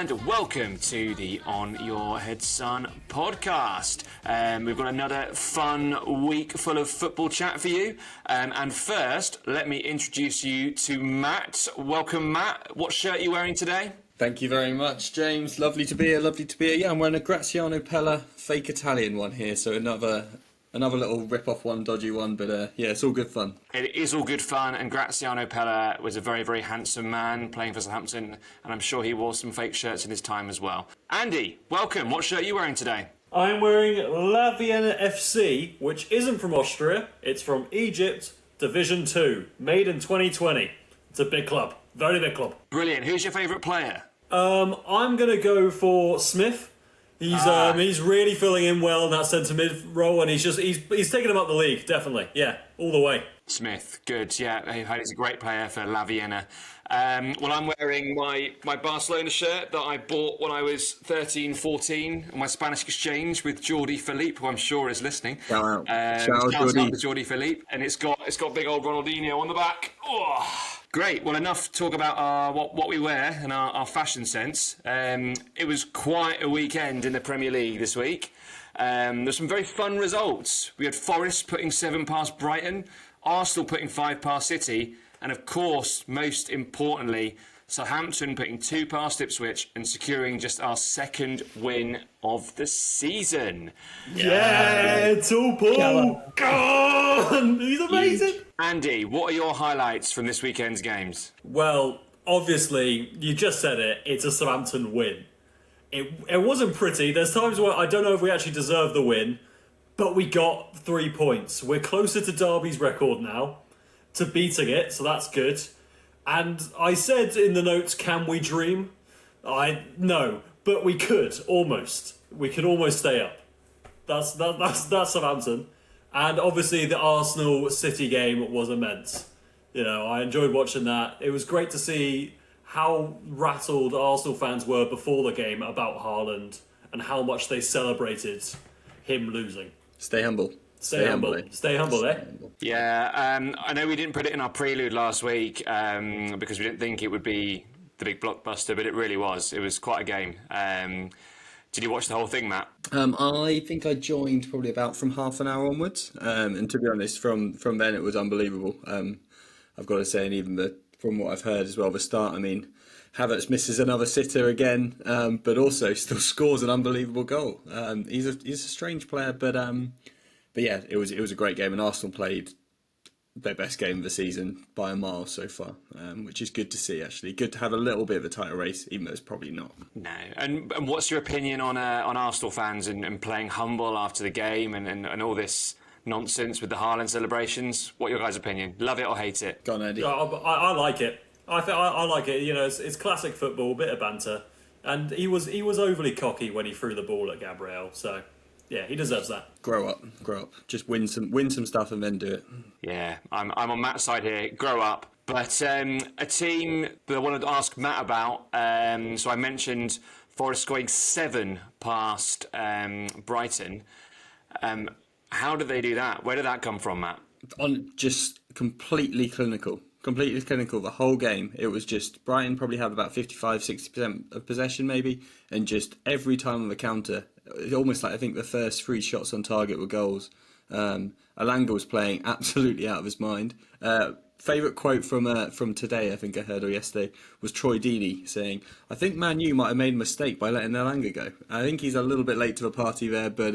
and welcome to the On Your Head Son podcast. We've got another fun week full of football chat for you. And first, let me introduce you to Matt. Welcome, Matt. What shirt are you wearing today? Thank you very much, James. Lovely to be here, Yeah, I'm wearing a Graziano Pella fake Italian one here, so another little rip-off one, dodgy one, but yeah, it's all good fun. It is all good fun, and Graziano Pella was a very, very handsome man playing for Southampton, and I'm sure he wore some fake shirts in his time as well. Andy, welcome. What shirt are you wearing today? I'm wearing La Vienna FC, which isn't from Austria. It's from Egypt, Division 2, made in 2020. It's a big club, very big club. Brilliant. Who's your favourite player? I'm going to go for Smith. He's really filling in well in that centre mid role, and he's taking him up the league, definitely. Yeah, all the way. Smith, good. Yeah, he's a great player for La Vienna. Well, I'm wearing my Barcelona shirt that I bought when I was 13, 14 on my Spanish exchange with Geordie Philippe, who I'm sure is listening. Shout out to Geordie Philippe, and it's got big old Ronaldinho on the back. Oh. Great. Well, enough to talk about what we wear and our fashion sense. It was quite a weekend in the Premier League this week. There's some very fun results. We had Forest putting 7 past Brighton, Arsenal putting 5 past City, and of course, most importantly, Southampton putting 2 past Ipswich and securing just our second win of the season. Yeah, it's all Paul. Go on! He's amazing. Huge. Andy, what are your highlights from this weekend's games? Well, obviously, you just said it. It's a Southampton win. It wasn't pretty. There's times where I don't know if we actually deserve the win, but we got 3 points. We're closer to Derby's record now, to beating it, so that's good. And I said in the notes, can we dream? No, but we could, almost. We could almost stay up. That's Southampton. And obviously the Arsenal-City game was immense. You know, I enjoyed watching that. It was great to see how rattled Arsenal fans were before the game about Haaland and how much they celebrated him losing. Stay humble. Stay humble, eh? Yeah, I know we didn't put it in our prelude last week because we didn't think it would be the big blockbuster, but it really was. It was quite a game. Did you watch the whole thing, Matt? I think I joined probably about from half an hour onwards, and to be honest, from then it was unbelievable. I've got to say, and even from what I've heard as well, the start, I mean, Havertz misses another sitter again, but also still scores an unbelievable goal. He's a strange player, but yeah, it was a great game, and Arsenal played their best game of the season by a mile so far, which is good to see, actually. Good to have a little bit of a tighter race, even though it's probably not. No. And what's your opinion on Arsenal fans and playing humble after the game and all this nonsense with the Haaland celebrations? What's your guys' opinion? Love it or hate it? Go on, Eddie. I like it. I like it. You know, it's classic football, bit of banter. And he was overly cocky when he threw the ball at Gabriel, so... yeah, he deserves that. Grow up. Just win some stuff and then do it. Yeah, I'm on Matt's side here. Grow up. But a team that I wanted to ask Matt about. So I mentioned Forest scoring 7 past Brighton. How did they do that? Where did that come from, Matt? Just completely clinical the whole game. It was just Brighton probably had about 55-60% of possession maybe, and just every time on the counter, it's almost like I think the first 3 shots on target were goals. Alanga was playing absolutely out of his mind. Favourite quote from today, I think I heard, or yesterday, was Troy Deeney saying, I think Man U might have made a mistake by letting Alanga go. I think he's a little bit late to the party there, but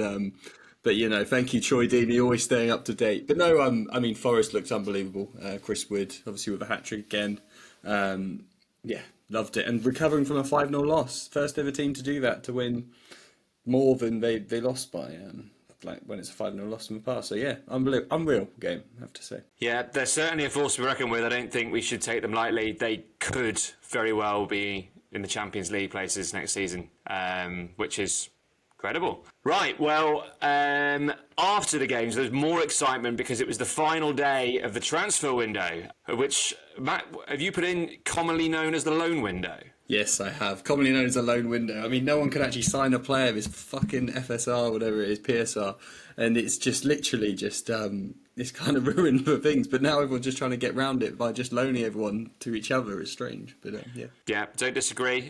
you know, thank you, Troy Deeney, always staying up to date. But no, I mean, Forest looks unbelievable. Chris Wood, obviously with a hat-trick again. Yeah, loved it. And recovering from a 5-0 loss. First ever team to do that, to win more than they lost by, like when it's a 5-0 loss in the past. So yeah, unreal game, I have to say. Yeah, they're certainly a force to be reckoned with. I don't think we should take them lightly. They could very well be in the Champions League places next season, which is... incredible. Right, well, after the games, there's more excitement because it was the final day of the transfer window, which, Matt, have you put in commonly known as the loan window? Yes, I have. Commonly known as the loan window. I mean, no one can actually sign a player with fucking FSR, whatever it is, PSR, and it's just literally just it's kind of ruined for things. But now everyone's just trying to get round it by just loaning everyone to each other. It's strange, but yeah. Yeah, don't disagree.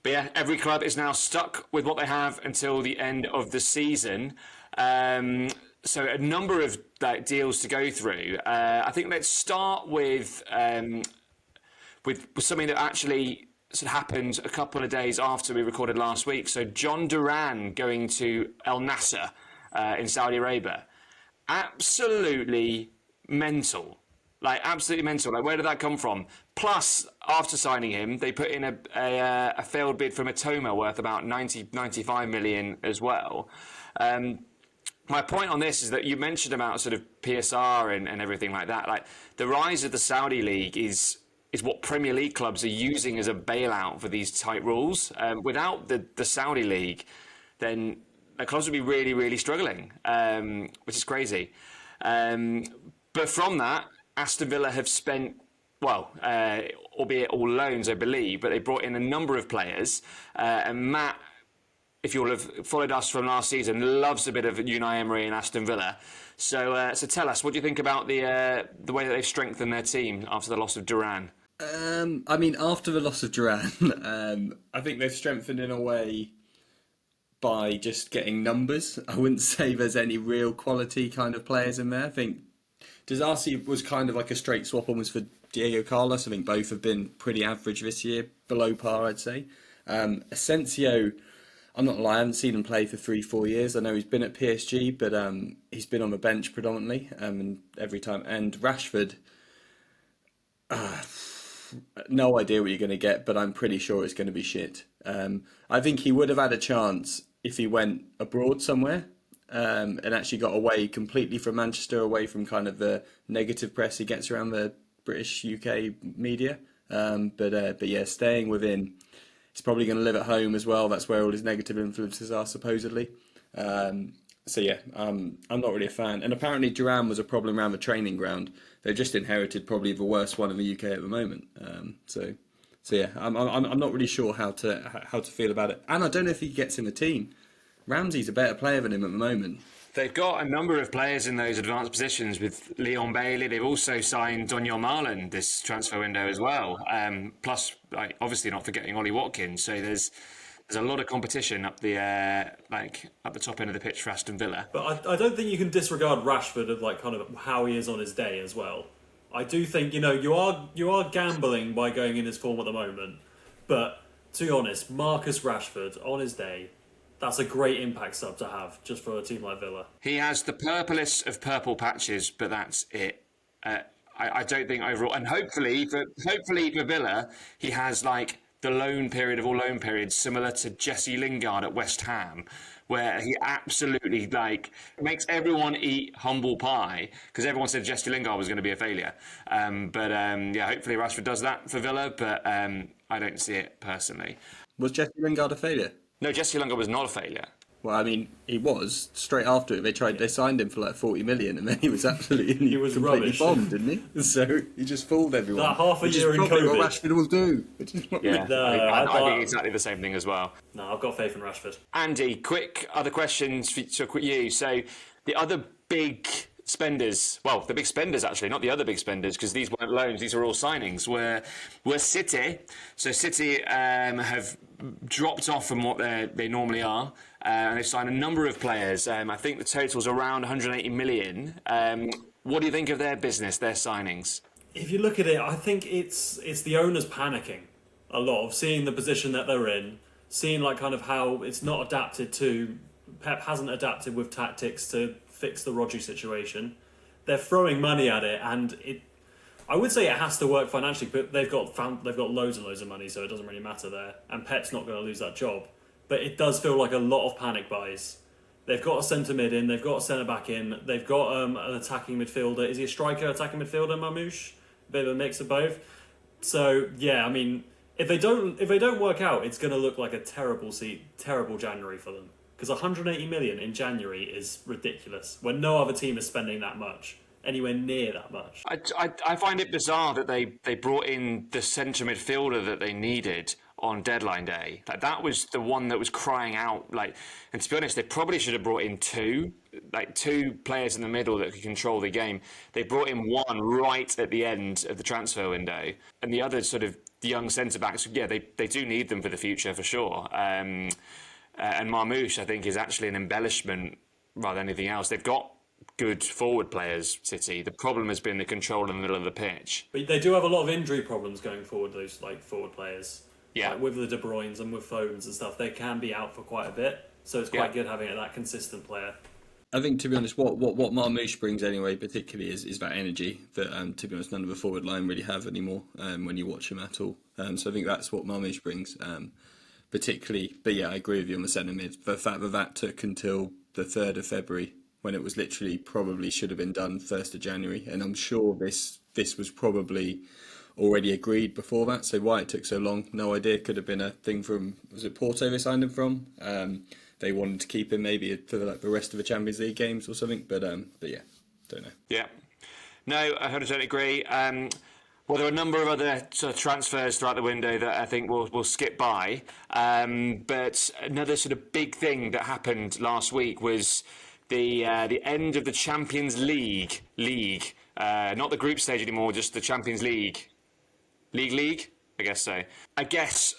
But yeah, every club is now stuck with what they have until the end of the season. So a number of deals to go through. I think let's start with something that actually sort of happened a couple of days after we recorded last week. So John Duran going to Al Nassr in Saudi Arabia. Absolutely mental. Absolutely mental. Where did that come from? Plus, after signing him, they put in a failed bid from Atoma worth about 95 million as well. My point on this is that you mentioned about sort of PSR and everything like that. The rise of the Saudi League is what Premier League clubs are using as a bailout for these tight rules. Without the Saudi League, then the clubs would be really, really struggling, which is crazy. But from that, Aston Villa have spent, albeit all loans, I believe, but they brought in a number of players. And Matt, if you'll have followed us from last season, loves a bit of Unai Emery and Aston Villa. So tell us, what do you think about the way that they've strengthened their team after the loss of Duran? After the loss of Duran, I think they've strengthened in a way by just getting numbers. I wouldn't say there's any real quality kind of players in there. I think Disasi was kind of like a straight swap almost for Diego Carlos. I think both have been pretty average this year, below par, I'd say. Asensio, I'm not gonna lie, I haven't seen him play for 3-4 years. I know he's been at PSG, but he's been on the bench predominantly, and every time. And Rashford, no idea what you're going to get, but I'm pretty sure it's going to be shit. I think he would have had a chance if he went abroad somewhere and actually got away completely from Manchester, away from kind of the negative press he gets around the British UK media. But yeah, staying within. He's probably going to live at home as well. That's where all his negative influences are, supposedly. So yeah, I'm not really a fan. And apparently Duran was a problem around the training ground. They just inherited probably the worst one in the UK at the moment. So yeah, I'm not really sure how to feel about it. And I don't know if he gets in the team. Ramsey's a better player than him at the moment. They've got a number of players in those advanced positions with Leon Bailey. They've also signed Doniel Marlon this transfer window as well. Plus, obviously not forgetting Ollie Watkins. So there's a lot of competition up the top end of the pitch for Aston Villa. But I don't think you can disregard Rashford of kind of how he is on his day as well. I do think you are gambling by going in his form at the moment. But to be honest, Marcus Rashford on his day, that's a great impact sub to have just for a team like Villa. He has the purplest of purple patches, but that's it. I don't think overall, and hopefully for Villa, he has the loan period of all loan periods, similar to Jesse Lingard at West Ham, where he absolutely makes everyone eat humble pie, because everyone said Jesse Lingard was going to be a failure. Yeah, hopefully Rashford does that for Villa, but I don't see it personally. Was Jesse Lingard a failure? No, Jesse Lingard was not a failure. Well, I mean, he was. Straight after it, they signed him for 40 million, and then he was absolutely he was completely rubbish. Bombed, didn't he? So he just fooled everyone. That half a year in Which is probably COVID. what Rashford will do. I think exactly the same thing as well. No, I've got faith in Rashford. Andy, quick other questions for you. So the other big spenders, well, the big spenders actually, not the other big spenders, because these weren't loans, these were all signings, were City. So City have dropped off from what they normally are, and they've signed a number of players. I think the total's around 180 million. What do you think of their business, their signings? If you look at it, I think it's the owners panicking a lot of seeing the position that they're in, seeing kind of how it's not adapted to, Pep hasn't adapted with tactics to fix the Rodri situation. They're throwing money at it, and I would say it has to work financially, but they've got loads and loads of money, so it doesn't really matter there. And Pep's not going to lose that job. But it does feel like a lot of panic buys. They've got a centre mid in, they've got a centre back in, they've got an attacking midfielder. Is he a striker, attacking midfielder, Mamouche? A bit of a mix of both. So yeah, I mean, if they don't work out, it's going to look like a terrible January for them. Because 180 million in January is ridiculous when no other team is spending that much, anywhere near that much. I find it bizarre that they brought in the centre midfielder that they needed on deadline day. That was the one that was crying out. And to be honest, they probably should have brought in two players in the middle that could control the game. They brought in one right at the end of the transfer window, and the other sort of the young centre backs, yeah, they do need them for the future for sure. And Marmoush, I think, is actually an embellishment rather than anything else. They've got good forward players, City. The problem has been the control in the middle of the pitch. But they do have a lot of injury problems going forward, those like forward players. Yeah. Like with the De Bruynes and with Foden's and stuff, they can be out for quite a bit. So it's quite good having that consistent player. I think, to be honest, what Marmoush brings anyway, particularly, is that energy that, to be honest, none of the forward line really have anymore when you watch him at all. So I think that's what Marmoush brings, particularly. But yeah, I agree with you on the centre mid. The fact that took until the 3rd of February, when it was literally probably should have been done 1st of January. And I'm sure this was probably already agreed before that. So why it took so long, no idea. Could have been a thing from, was it Porto they signed him from? They wanted to keep him maybe for the rest of the Champions League games or something. But yeah, don't know. Yeah. No, I 100% agree. Well, there are a number of other sort of transfers throughout the window that I think we'll skip by. But another sort of big thing that happened last week was the end of the Champions League. Not the group stage anymore, just the Champions League. League? I guess so. I guess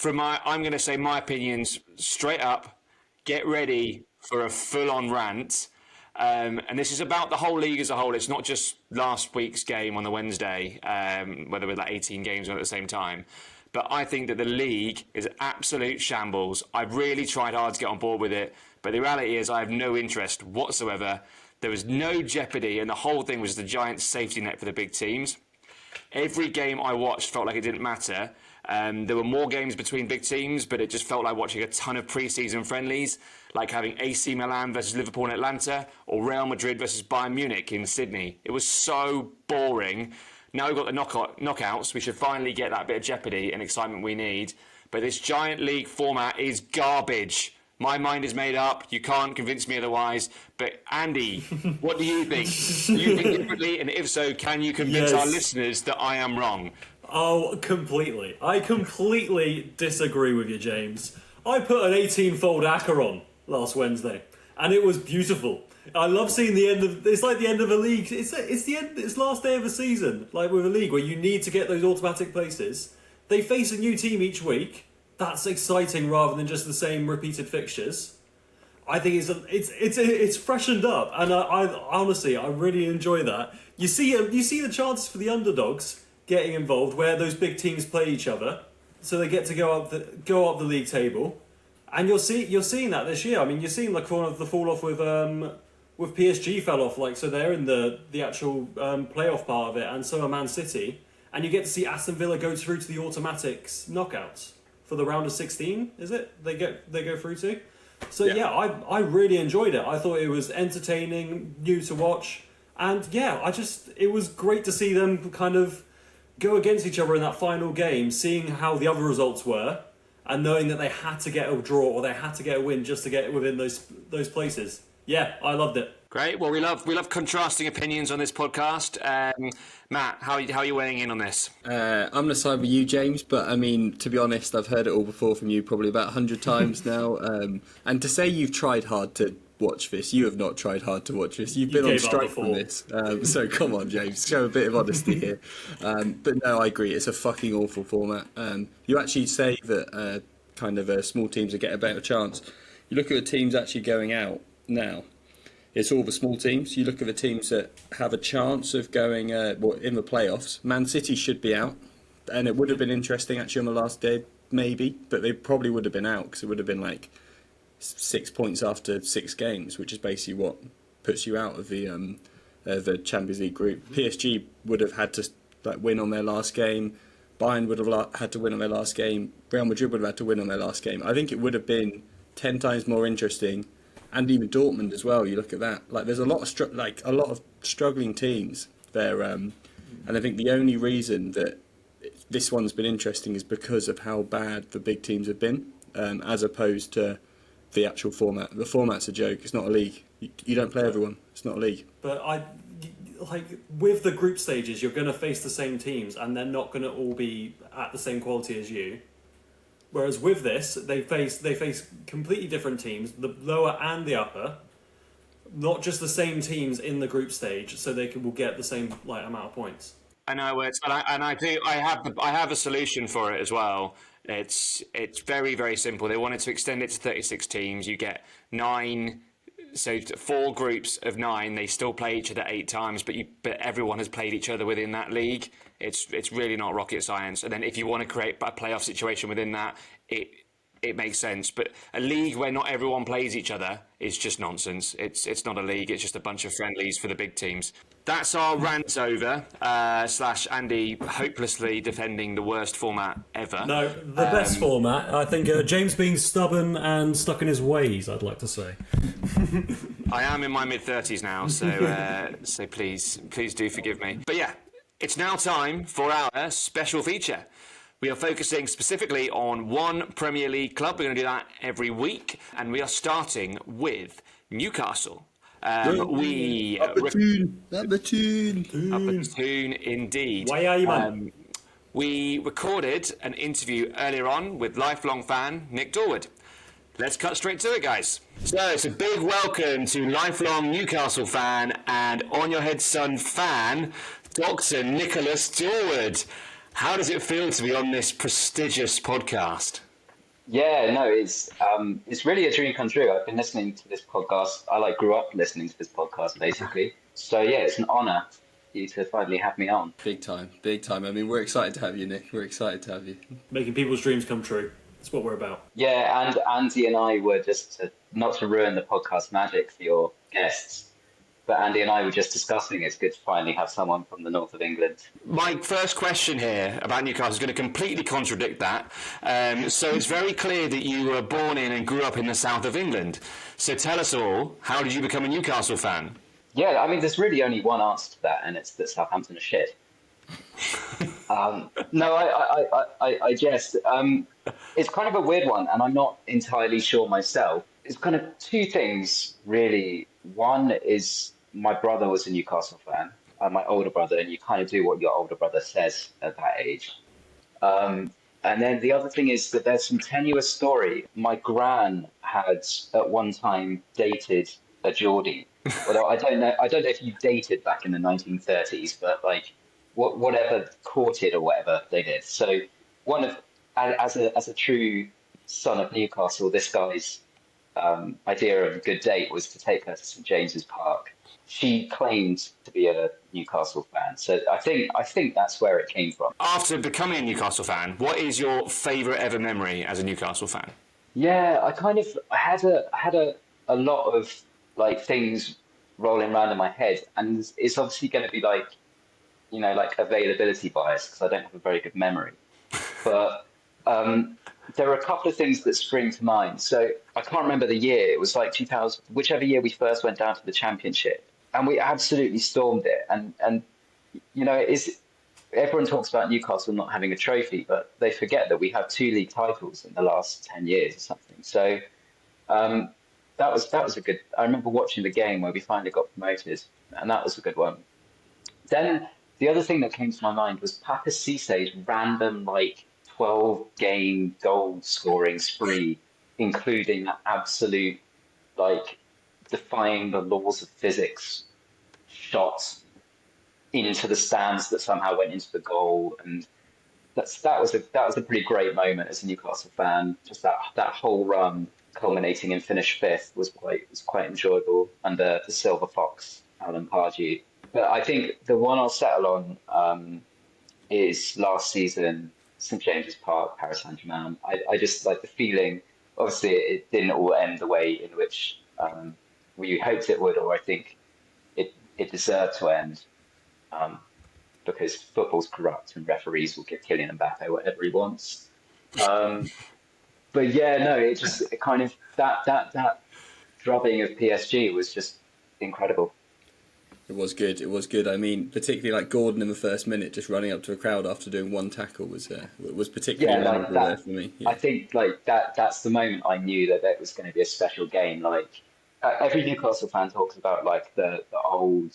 I'm going to say my opinions straight up. Get ready for a full-on rant. And this is about the whole league as a whole. It's not just last week's game on the Wednesday, whether with like 18 games on at the same time. But I think that the league is absolute shambles. I've really tried hard to get on board with it. But the reality is I have no interest whatsoever. There was no jeopardy, and the whole thing was the giant safety net for the big teams. Every game I watched felt like it didn't matter. There were more games between big teams, but it just felt like watching a ton of pre-season friendlies, like having AC Milan versus Liverpool and Atlanta, or Real Madrid versus Bayern Munich in Sydney. It was so boring. Now we've got the knockouts. We should finally get that bit of jeopardy and excitement we need. But this giant league format is garbage. My mind is made up. You can't convince me otherwise. But Andy, what do you think? Do you think differently? And if so, can you convince our listeners that I am wrong? Oh, completely. I completely disagree with you, James. I put an 18-fold acca on last Wednesday, and it was beautiful. I love seeing the end of. It's like the end of a league. It's the end. It's last day of a season, like with a league where you need to get those automatic places. They face a new team each week. That's exciting rather than just the same repeated fixtures. I think it's freshened up, and I honestly I really enjoy that. You see the chances for the underdogs getting involved where those big teams play each other, so they get to go up the league table, and you're seeing that this year. I mean, you're seeing like the fall off with PSG fell off, like so they're in the actual playoff part of it, and so are Man City, and you get to see Aston Villa go through to the automatics knockouts for the round of 16. Is it they go through to? So yeah, I really enjoyed it. I thought it was entertaining, new to watch, and yeah, it was great to see them kind of go against each other in that final game, seeing how the other results were, and knowing that they had to get a draw or they had to get a win just to get within those places. Yeah, I loved it. Great. Well, we love contrasting opinions on this podcast. Matt, how are you weighing in on this? I'm going to side with you, James, but I mean, to be honest, I've heard it all before from you probably about 100 times now. And to say you've tried hard to watch this, you have not tried hard to watch this. You've been on strike from this. So come on, James, show a bit of honesty here. But no, I agree. It's a fucking awful format. You actually say that small teams will get a better chance. You look at the teams actually going out now. It's all the small teams. You look at the teams that have a chance of going in the playoffs. Man City should be out, and it would have been interesting actually on the last day, maybe, but they probably would have been out because it would have been like 6 points after 6 games, which is basically what puts you out of the Champions League group. PSG would have had to win on their last game. Bayern would have had to win on their last game. Real Madrid would have had to win on their last game. I think it would have been 10 times more interesting. And even Dortmund as well. You look at that. Like, there's a lot of struggling teams there, and I think the only reason that this one's been interesting is because of how bad the big teams have been, as opposed to the actual format. The format's a joke. It's not a league. You don't play everyone. It's not a league. But with the group stages, you're going to face the same teams, and they're not going to all be at the same quality as you. Whereas with this, they face completely different teams, the lower and the upper, not just the same teams in the group stage, so will get the same amount of points. I know I have a solution for it as well. It's very, very simple. They wanted to extend it to 36 teams. You get 9, so 4 groups of 9. They still play each other 8 times, but everyone has played each other within that league. It's really not rocket science. And then if you want to create a playoff situation within that, it makes sense. But a league where not everyone plays each other is just nonsense. It's not a league. It's just a bunch of friendlies for the big teams. That's our rant over. / Andy hopelessly defending the worst format ever. No, the best format. I think James being stubborn and stuck in his ways, I'd like to say. I am in my mid-30s now, so please do forgive me. But yeah, it's now time for our special feature. We are focusing specifically on one Premier League club. We're going to do that every week, and we are starting with Newcastle. Up the TOON indeed. Why are you, man? We recorded an interview earlier on with lifelong fan Nick Dorward. Let's cut straight to it, guys. So it's a big welcome to lifelong Newcastle fan and On Your Head Son fan, Dr. Nicholas Dorward. How does it feel to be on this prestigious podcast? Yeah, no, it's really a dream come true. I've been listening to this podcast. I grew up listening to this podcast, basically. So yeah, it's an honour for you to finally have me on. Big time. I mean, we're excited to have you, Nick. We're excited to have you. Making people's dreams come true. That's what we're about. Yeah, and Andy and I were not to ruin the podcast magic for your guests, but Andy and I were just discussing it's good to finally have someone from the north of England. My first question here about Newcastle is going to completely contradict that. So it's very clear that you were born in and grew up in the south of England. So tell us all, how did you become a Newcastle fan? Yeah, I mean, there's really only one answer to that, and it's that Southampton is shit. No, I jest. It's kind of a weird one, and I'm not entirely sure myself. It's kind of 2 things, really. One is my brother was a Newcastle fan, my older brother, and you kind of do what your older brother says at that age. And then the other thing is that there's some tenuous story. My gran had at one time dated a Geordie. Although I don't know if you dated back in the 1930s, but whatever, courted or whatever they did. So as a true son of Newcastle, this guy's idea of a good date was to take her to St James's Park. She claimed to be a Newcastle fan, so I think that's where it came from. After becoming a Newcastle fan, what is your favourite ever memory as a Newcastle fan? Yeah, I had a lot of things rolling around in my head, and it's obviously going to be availability bias because I don't have a very good memory, but. There are a couple of things that spring to mind. So I can't remember the year. It was 2000, whichever year we first went down to the Championship, and we absolutely stormed it. And everyone talks about Newcastle not having a trophy, but they forget that we have 2 league titles in the last 10 years or something. So that was a good. I remember watching the game where we finally got promoted, and that was a good one. Then the other thing that came to my mind was Papa Cisse's random 12-game goal-scoring spree, including that absolute, defying the laws of physics shot into the stands that somehow went into the goal, and that was a pretty great moment as a Newcastle fan. Just that whole run, culminating in finish 5th, was quite enjoyable under the Silver Fox, Alan Pardew. But I think the one I'll settle on is last season. St James's Park, Paris Saint-Germain. I just like the feeling. Obviously, it didn't all end the way in which we hoped it would, or I think it deserved to end, because football's corrupt and referees will give Kylian Mbappe whatever he wants. But yeah, no, it kind of that drubbing of PSG was just incredible. It was good. I mean, particularly Gordon in the first minute, just running up to a crowd after doing one tackle was particularly memorable there for me. Yeah. I think that's the moment I knew that was going to be a special game. Every Newcastle fan talks about the old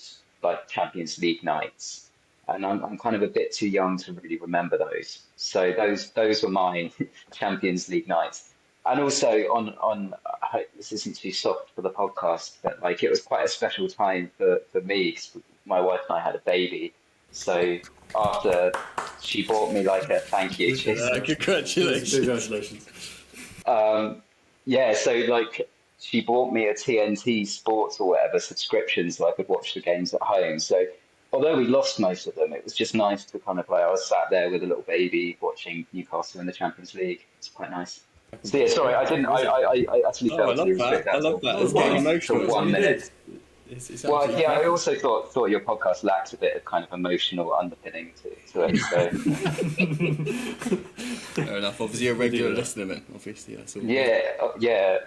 Champions League nights, and I'm kind of a bit too young to really remember those. So those were my Champions League nights. And also on I hope this isn't too soft for the podcast, but it was quite a special time for me because my wife and I had a baby. So after she bought me like a thank you, Congratulations. Congratulations. yeah, so like she bought me a TNT Sports or whatever subscription so I could watch the games at home. So although we lost most of them, it was just nice to kind of like, I was sat there with a little baby watching Newcastle in the Champions League. It's quite nice. So yeah, sorry, I actually failed to restrict that. I love that. It's getting emotional. To 1 minute. It's Well, yeah, I also thought your podcast lacked a bit of kind of emotional underpinning to it. So fair enough. Obviously, a regular listener, man. Obviously, that's all. yeah.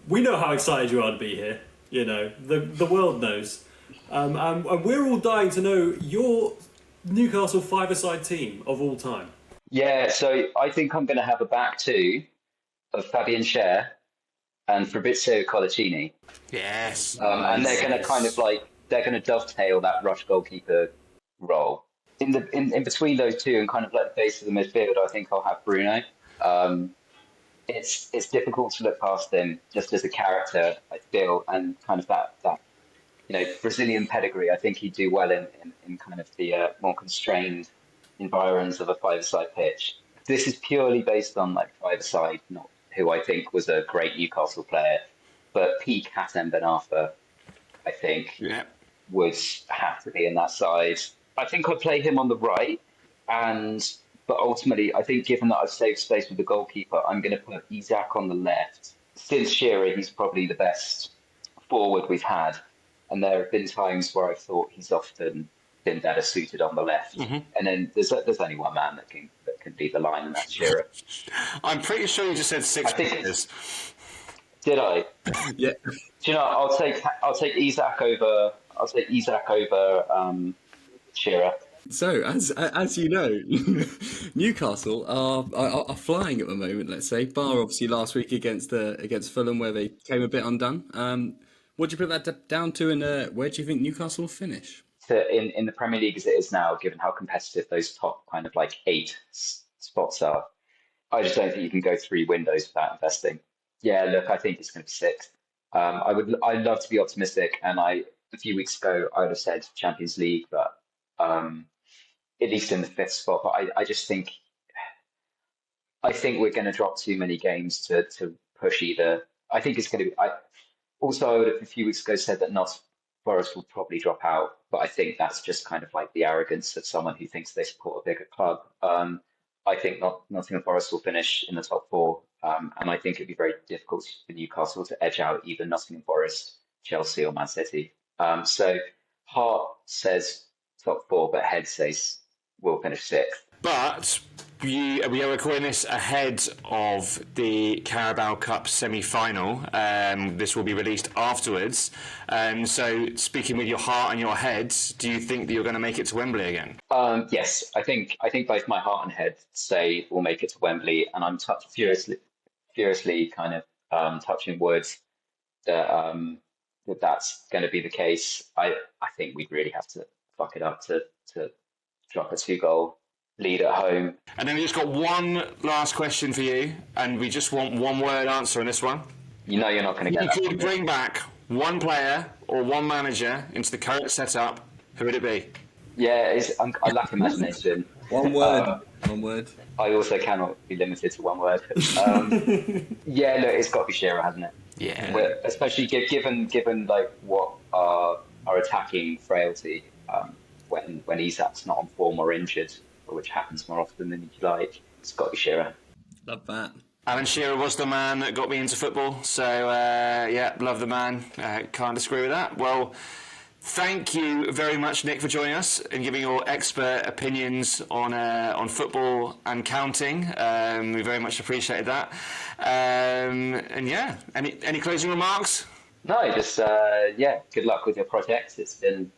We know how excited you are to be here. You know, the world knows. And we're all dying to know your Newcastle five-a-side team of all time. Yeah, so I think I'm going to have a back two of Fabian Schär and Fabrizio Collicini. Yes. And they're going to kind of like, they're going to dovetail that rush goalkeeper role. In between those two and kind of like the base of the midfield, I think I'll have Bruno. It's difficult to look past him just as a character, I feel, and kind of that Brazilian pedigree. I think he'd do well in kind of the more constrained environs of a five-a-side pitch. This is purely based on like five-a-side, not who I think was a great Newcastle player, but peak Hatem Ben Arfa, I think, would have to be in that side. I think I'd play him on the right, but ultimately, I think given that I've saved space with the goalkeeper, I'm going to put Isak on the left. Since Shearer, he's probably the best forward we've had, and there have been times where I've thought he's often been better suited on the left. Mm-hmm. And then there's only one man that can lead the line, and that's Shearer. I'm pretty sure you just said six players. Did I? Yeah. Do you know? I'll take Isak over. I'll take Isak over Shearer. So, as you know, Newcastle are flying at the moment. Let's say, bar obviously last week against Fulham, where they came a bit undone. What do you put that down to, and where do you think Newcastle will finish? In the Premier League as it is now, given how competitive those top kind of like 8 spots are, I just don't think you can go 3 windows without investing. Yeah, look, I think it's going to be 6th. I'd love to be optimistic, and a few weeks ago I would have said Champions League, but at least in the 5th spot. But I just think we're going to drop too many games to push either. I think it's going to be. I would have a few weeks ago said that not Forest will probably drop out, but I think that's just kind of like the arrogance of someone who thinks they support a bigger club. I think Nottingham Forest will finish in the top 4, and I think it'd be very difficult for Newcastle to edge out either Nottingham Forest, Chelsea, or Man City. So heart says top 4, but head says we'll finish 6th. But we are recording this ahead of the Carabao Cup semi-final. This will be released afterwards. So, speaking with your heart and your head, do you think that you're going to make it to Wembley again? Yes, I think both my heart and head say we'll make it to Wembley, and I'm furiously kind of touching wood that that's going to be the case. I think we'd really have to fuck it up to drop a 2-goal lead at home. And then we just got one last question for you, and we just want one word answer on this one. You know you're not going to get that. If you could bring back one player or one manager into the current setup, who would it be? Yeah, I lack imagination. One word. One word. I also cannot be limited to one word. Yeah, look, it's got to be Shearer, hasn't it? Yeah. Especially given like what our attacking frailty when Isak's not on form or injured, which happens more often than you'd like. It's got to be Shearer. Love that. Alan Shearer was the man that got me into football, so love the man. Can't disagree with that. Well, thank you very much, Nick, for joining us and giving your expert opinions on football and counting. We very much appreciated that. Any closing remarks? No, just good luck with your project. It's been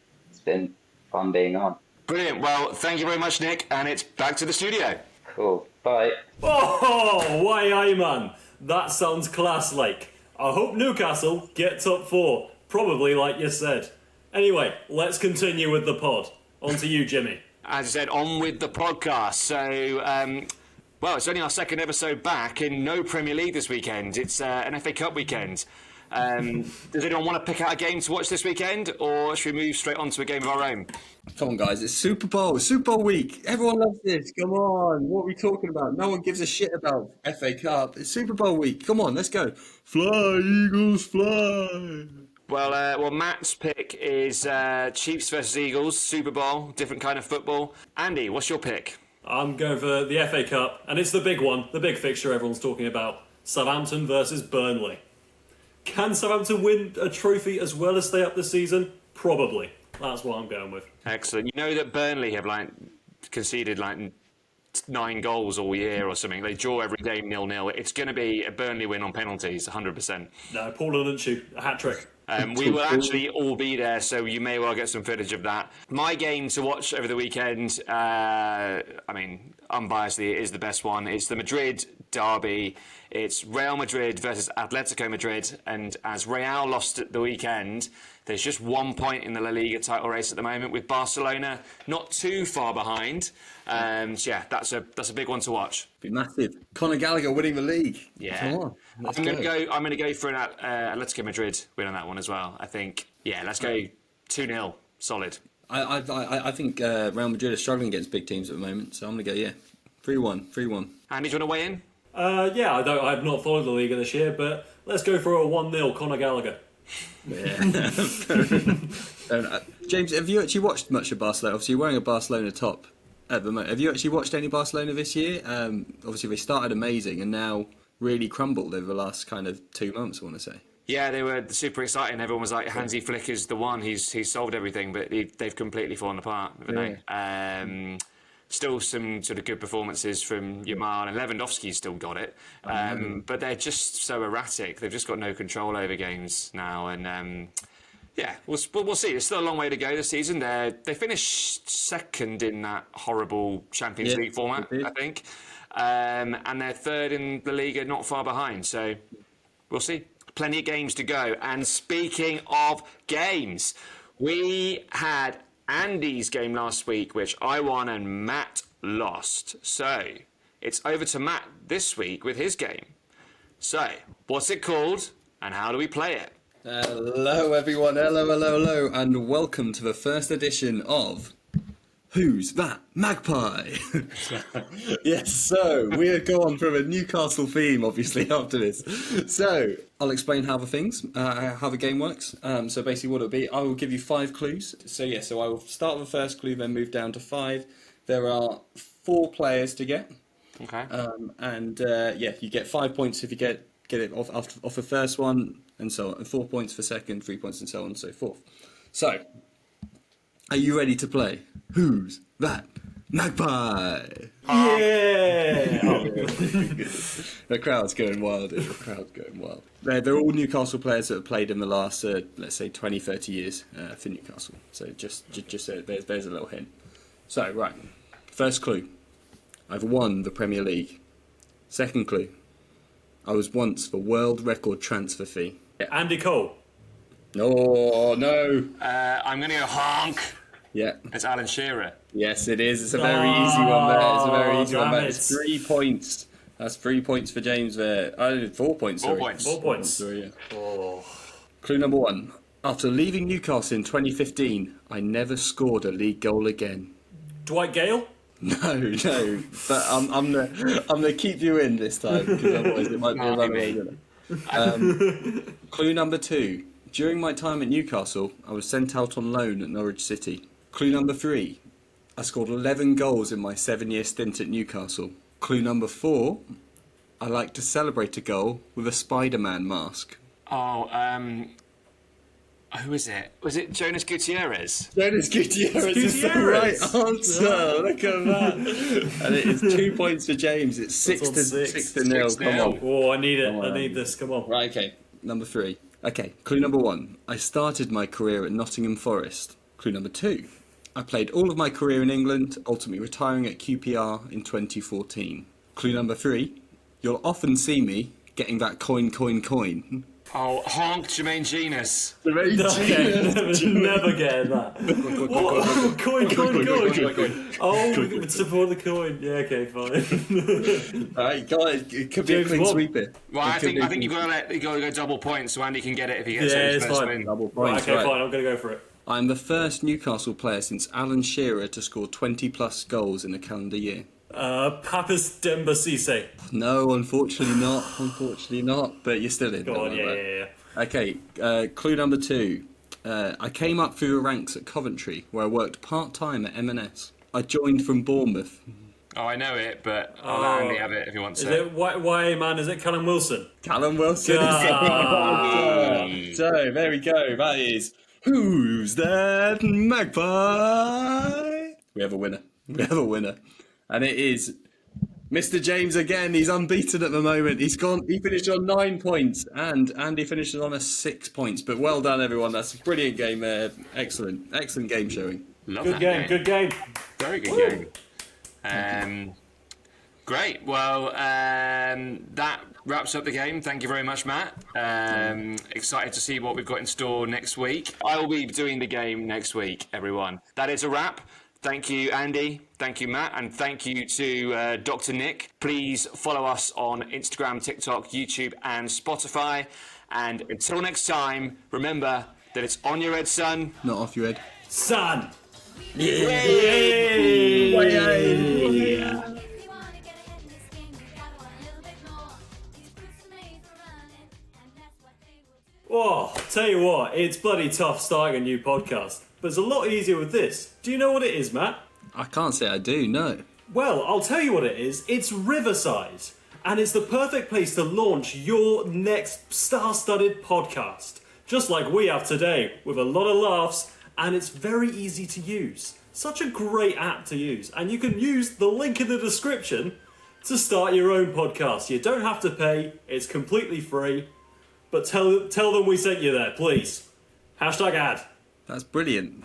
fun being on. Brilliant. Well, thank you very much, Nick, and it's back to the studio. Cool. Bye. Oh, why aye, man. That sounds class-like. I hope Newcastle get top 4, probably like you said. Anyway, let's continue with the pod. On to you, Jimmy. As I said, on with the podcast. So, it's only our 2nd episode back in no Premier League this weekend. It's an FA Cup weekend. Does anyone want to pick out a game to watch this weekend, or should we move straight on to a game of our own? Come on, guys, it's Super Bowl week. Everyone loves this. Come on, what are we talking about? No one gives a shit about FA Cup. It's Super Bowl week. Come on, let's go. Fly, Eagles, fly. Well, Matt's pick is Chiefs versus Eagles, Super Bowl, different kind of football. Andy, what's your pick? I'm going for the FA Cup, and it's the big one, the big fixture everyone's talking about. Southampton versus Burnley. Can Southampton win a trophy as well as stay up this season? Probably. That's what I'm going with. Excellent. You know that Burnley have conceded 9 goals all year or something. They draw every game 0-0. It's going to be a Burnley win on penalties, 100%. No, Paul Lynch, a hat-trick. We will actually all be there, so you may well get some footage of that. My game to watch over the weekend, unbiasedly, it is the best one. It's the Madrid derby. It's Real Madrid versus Atletico Madrid, and as Real lost at the weekend, there's just 1 point in the La Liga title race at the moment, with Barcelona not too far behind. That's a big one to watch. Be massive. Conor Gallagher winning the league. Yeah, come on. I'm going to go for an Atletico Madrid win on that one as well. I think. Yeah, let's go 2-0, solid. I think Real Madrid are struggling against big teams at the moment, so I'm going to go 3-1. Andy, do you want to weigh in? I've not followed the Liga this year, but let's go for a 1-0 Conor Gallagher. Yeah. James, have you actually watched much of Barcelona? Obviously, you're wearing a Barcelona top at the moment. Have you actually watched any Barcelona this year? Obviously, they started amazing and now really crumbled over the last kind of 2 months, I want to say. Yeah, they were super exciting. Everyone was like, Hansi Flick is the one. He's solved everything, but they've completely fallen apart, haven't they? Still some sort of good performances from Yamal, and Lewandowski's still got it. But they're just so erratic. They've just got no control over games now. And we'll see. There's still a long way to go this season. They finished second in that horrible Champions League format, I think. And they're third in the Liga, not far behind. So we'll see. Plenty of games to go. And speaking of games, we had Andy's game last week, which I won and Matt lost. So it's over to Matt this week with his game. So what's it called and how do we play it? Hello everyone, hello, and welcome to the first edition of Who's That Magpie? Yes, so we'll go on from a Newcastle theme, obviously, after this. So I'll explain how the game works. So basically what it'll be, I will give you 5 clues. So I will start with the first clue, then move down to 5. There are 4 players to get. Okay. You get 5 points if you get it off the first one, and so on. And 4 points for second, 3 points, and so on and so forth. So, are you ready to play? Who's That Magpie? Yeah! The crowd's going wild. They're all Newcastle players that have played in the last, let's say, 20, 30 years for Newcastle. So just there's a little hint. So, right. First clue. I've won the Premier League. Second clue. I was once the world record transfer fee. Andy Cole. No. I'm going to go honk. Yeah. It's Alan Shearer. Yes, it is. It's a very easy one there. Damn it. It's 3 points. That's 3 points for James there. 4 points, sorry. 4 points. Sorry, yeah. Clue number 1. After leaving Newcastle in 2015, I never scored a league goal again. Dwight Gale? No. But I'm gonna keep you in this time, because otherwise it might be a runaway. Clue number 2. During my time at Newcastle, I was sent out on loan at Norwich City. Clue number 3. I scored 11 goals in my 7-year stint at Newcastle. Clue number 4. I like to celebrate a goal with a Spider-Man mask. Who is it? Was it Jonas Gutierrez? Jonas Gutierrez is the right answer. Look at that. And it is 2 points for James. It's 6 to 0. Come on. Oh, I need it. I need this. Come on. Right, okay. Number 3. Okay, clue number 1. I started my career at Nottingham Forest. Clue number 2. I played all of my career in England, ultimately retiring at QPR in 2014. Clue number 3. You'll often see me getting that coin. Oh, honk Jermaine Genus. Okay, never getting that. What? Coin. Oh, we can support the coin. Yeah, okay, fine. Alright, guys, it could be a James clean Watt. sweep here. Well, I think you've got to go double points so Andy can get it if he gets Yeah, his it's first fine. win. Double Right, points, okay, right. fine. I'm gonna go for it. I'm the first Newcastle player since Alan Shearer to score 20 plus goals in a calendar year. Papis Demba Cisse. No, unfortunately not. Unfortunately not. But you're still in. Go don't on, worry yeah. about it. Okay, clue number 2. I came up through the ranks at Coventry, where I worked part-time at M&S. I joined from Bournemouth. Oh, I know it, but I'll let Andy have it if he wants Is it. it why man? Is it Callum Wilson? Callum Wilson is So, there we go. That is Who's That Magpie? We have a winner. And it is Mr. James again. He's unbeaten at the moment. He finished on 9 points, and Andy finishes on 6 points. But well done, everyone. That's a brilliant game. Excellent game showing. Love Good that game. Good game. Very good game. Great. Well, that wraps up the game. Thank you very much, Matt. Excited to see what we've got in store next week. I will be doing the game next week, everyone. That is a wrap. Thank you, Andy. Thank you, Matt. And thank you to Dr. Nick. Please follow us on Instagram, TikTok, YouTube, and Spotify. And until next time, remember that it's on your head, son. Not off your head. Son. Yay! Oh, tell you what, it's bloody tough starting a new podcast. But it's a lot easier with this. Do you know what it is, Matt? I can't say I do, no. Well, I'll tell you what it is. It's Riverside. And it's the perfect place to launch your next star-studded podcast. Just like we have today, with a lot of laughs, and it's very easy to use. Such a great app to use. And you can use the link in the description to start your own podcast. You don't have to pay. It's completely free. But tell them we sent you there, please. #ad. That's brilliant.